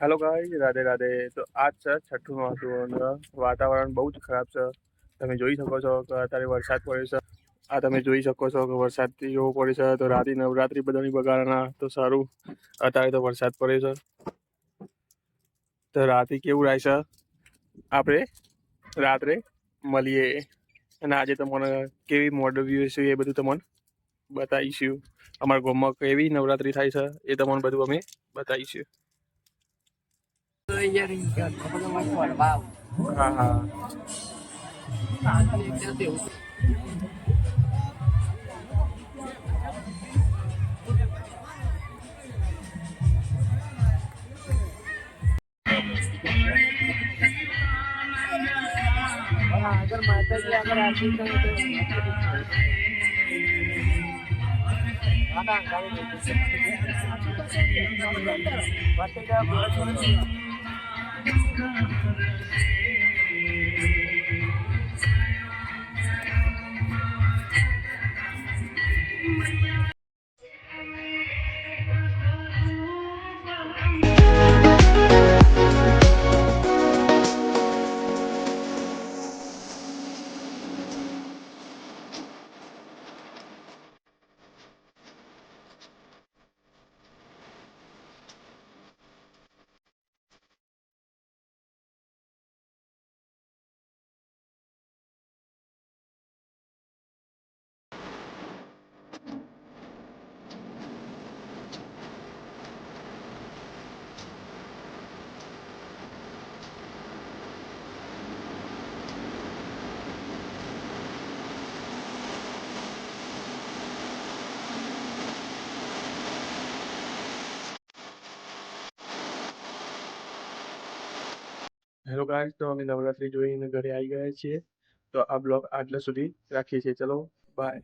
Hello guys, Radhe Radhe. तो आज છે છઠ્ઠું નોરતું અને વાતાવરણ બહુ જ ખરાબ છે। તમે જોઈ શકો છો કે અત્યારે વરસાદ પડ્યો છે। આ તમે જોઈ શકો છો કે વરસાદ જેવો પડે છે તો રાતે નવરાત્રી બધાની બગાડના તો સારું। અત્યારે તો વરસાદ પડે છે તો રાતે કેવું રહેશે આપણે રાત્રે મળીએ। અને આજે તમને કેવી મોડલ વ્યૂ છે એ બધું તમને બતાવીશું। અમારા ગામમાં કેવી નવરાત્રી થાય છે એ તમને બધું અમે બતાવીશું। હા હા। अगर माता जी अगर आरती करें तो હેલો ગાઈસ, તો અમે નવરાત્રી જોઈને ઘરે આવી ગયા છીએ। તો આ બ્લોગ આટલા સુધી રાખીએ છીએ। ચલો બાય।